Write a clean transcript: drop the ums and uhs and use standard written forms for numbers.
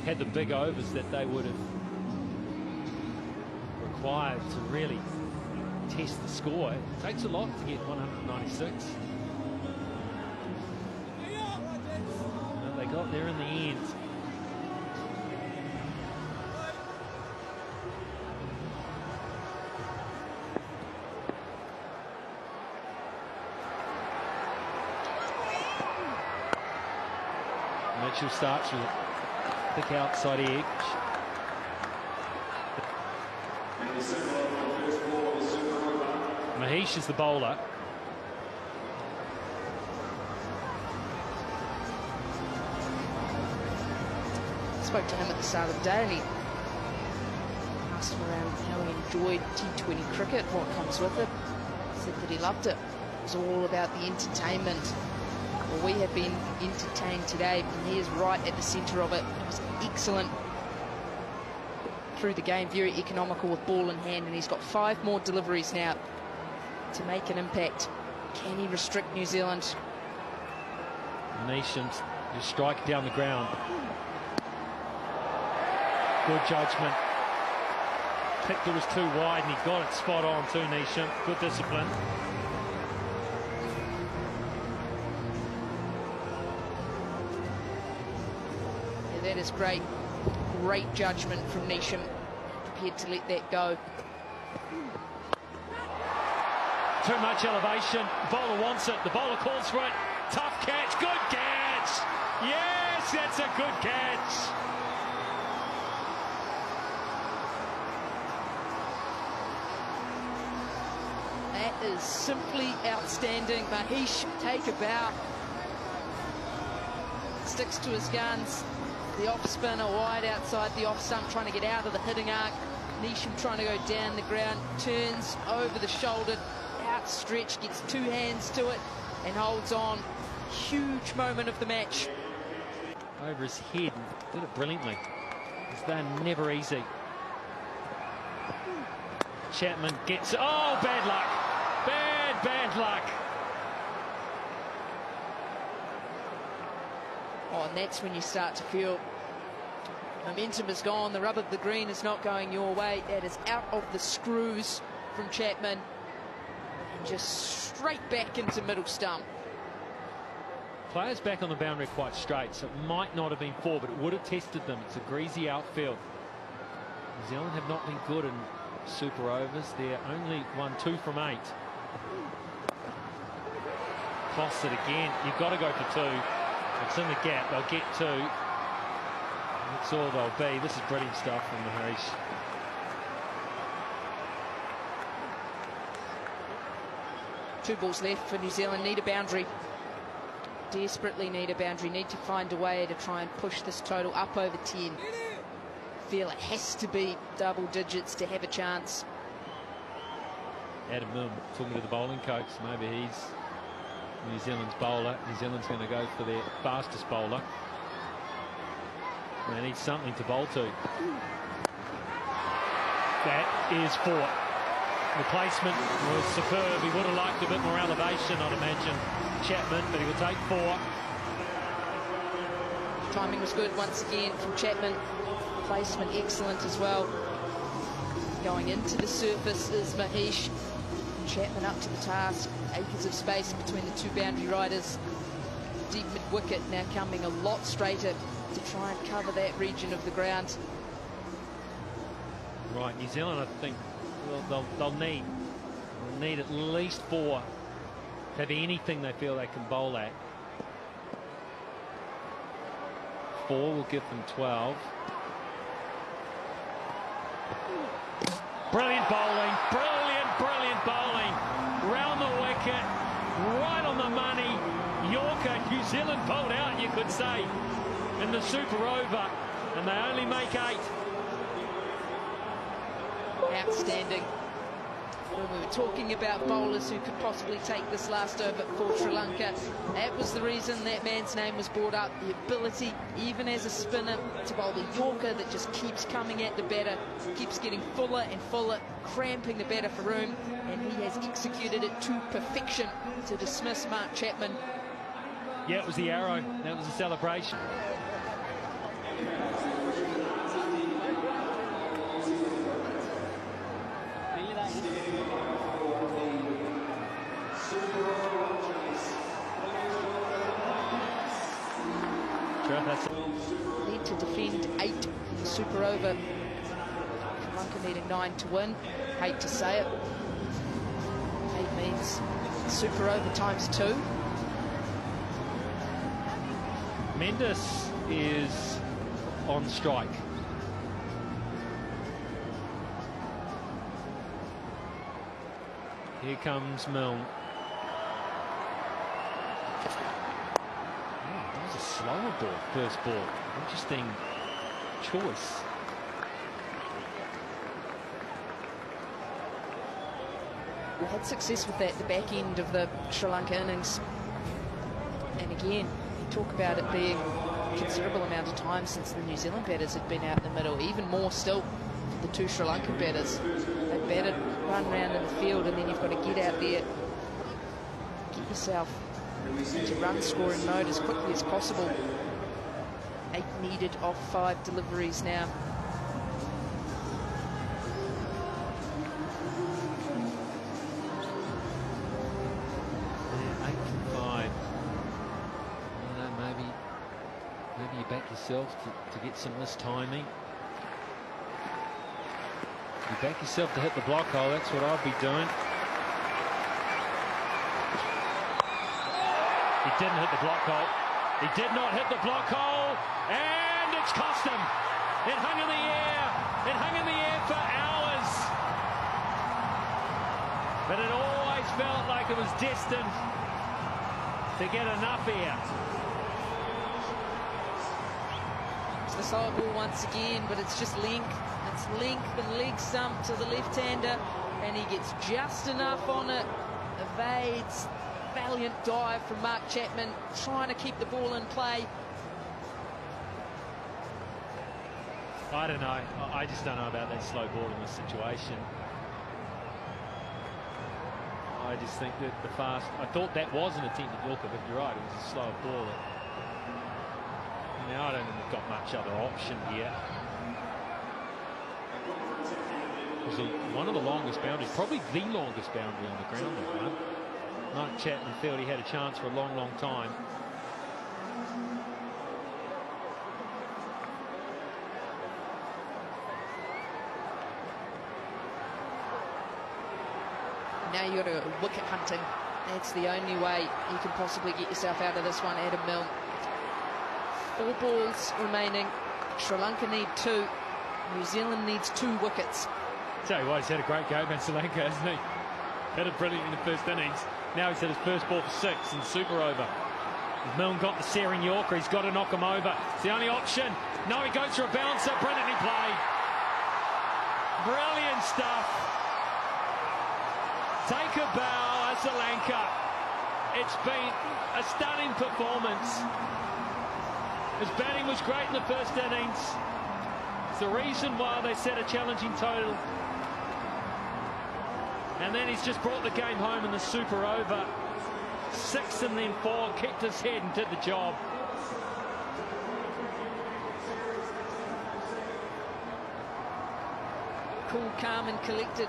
had the big overs that they would have required to really test the score. It takes a lot to get 196. But they got there in the end. Mitchell starts with a thick outside edge. Mahesh is the bowler. I spoke to him at the start of the day and he asked him around how he enjoyed T20 cricket, what comes with it. He said that he loved it. It was all about the entertainment. Well, we have been entertained today, and he is right at the centre of it. It was excellent through the game, very economical with ball in hand, and he's got 5 more deliveries now to make an impact. Can he restrict New Zealand? Nations just strike down the ground. Good judgment. Picked it was too wide and he got it spot on too, Nisham. Good discipline. Yeah, that is great. Great judgment from Nisham. Prepared to let that go. Too much elevation. The bowler wants it. The bowler calls for it. Tough catch. Good catch. Yes, that's a good catch. That is simply outstanding. Mahesh, take a bow. Sticks to his guns. The off spinner wide outside the off stump, trying to get out of the hitting arc. Nisham trying to go down the ground. Turns over the shoulder. Outstretched, gets 2 hands to it and holds on. Huge moment of the match. Over his head and did it brilliantly. They're never easy. Chapman gets... Oh, bad luck. Bad luck. Oh, and that's when you start to feel momentum is gone. The rub of the green is not going your way. That is out of the screws from Chapman. Just straight back into middle stump. Players back on the boundary quite straight, so it might not have been 4, but it would have tested them. It's a greasy outfield. New Zealand have not been good in super overs. They're only won 2 from 8. Toss it again. You've got to go for 2. It's in the gap. They'll get 2. That's all they'll be. This is brilliant stuff from Mahesh. Two balls left for New Zealand. Need a boundary. Desperately need a boundary. Need to find a way to try and push this total up over 10. Feel it has to be double digits to have a chance. Adam Milne talking to the bowling coach. Maybe he's New Zealand's bowler. New Zealand's going to go for their fastest bowler. They need something to bowl to. That is 4. The placement was superb. He would have liked a bit more elevation, I'd imagine, Chapman, but he will take 4. Timing was good once again from Chapman. Placement excellent as well. Going into the surface is Mahesh. Chapman up to the task. Acres of space between the 2 boundary riders. Deep mid-wicket now coming a lot straighter to try and cover that region of the ground. Right, New Zealand, I think, they'll need at least 4 to have anything they feel they can bowl at. 4 will give them 12. Brilliant bowling, brilliant bowling. Round the wicket, right on the money. Yorker, New Zealand bowled out, you could say, in the super over, and they only make 8. Outstanding. When we were talking about bowlers who could possibly take this last over for Sri Lanka, that was the reason that man's name was brought up. The ability, even as a spinner, to bowl the Yorker that just keeps coming at the batter, keeps getting fuller and fuller, cramping the batter for room, and he has executed it to perfection to dismiss Mark Chapman. Yeah, it was the arrow. That was a celebration. nice. Need to defend 8 in the super over. Sri Lanka needing 9 to win. Hate to say it. 8 means super over times 2. Mendes is on strike. Here comes Milne. That was a slower ball, first ball. Interesting choice. We had success with that at the back end of the Sri Lanka innings. And again, you talk about it being a considerable amount of time since the New Zealand batters had been out in the middle, even more still for the 2 Sri Lankan batters. They batted, run around in the field, and then you've got to get out there, get yourself into run scoring mode as quickly as possible. 8 needed off 5 deliveries now. Yeah, 8 from 5. You know, maybe you back yourself to get some mistiming. You back yourself to hit the block hole. That's what I'd be doing. He didn't hit the block hole. He did not hit the block hole, and it's cost him. It hung in the air. It hung in the air for hours. But it always felt like it was destined to get enough air. It's the slow ball once again, but it's just length. It's length and leg stump to the left-hander, and he gets just enough on it. Evades. Valiant dive from Mark Chapman, trying to keep the ball in play. I don't know. I just don't know about that slow ball in this situation. I just think that the fast... I thought that was an attempted Yorker, but you're right, it was a slow ball. Now I don't think we've got much other option here. It was one of the longest boundaries, probably the longest boundary on the ground that one. Mark Chapman felt he had a chance for a long, long time. Now you've got to go wicket hunting. That's the only way you can possibly get yourself out of this one, Adam Milne. 4 balls remaining. Sri Lanka need 2. New Zealand needs 2 wickets. Tell you what, he's had a great game in Sri Lanka, hasn't he? Had it brilliant in the first innings. Now he's had his first ball for 6 and super over. Milne got the searing Yorker. He's got to knock him over. It's the only option. No, he goes for a bouncer. Brilliantly played. Brilliant stuff. Take a bow, Sri Lanka. It's been a stunning performance. His batting was great in the first innings. It's the reason why they set a challenging total. And then he's just brought the game home in the super over. 6 and then 4, kicked his head and did the job. Cool, calm and collected.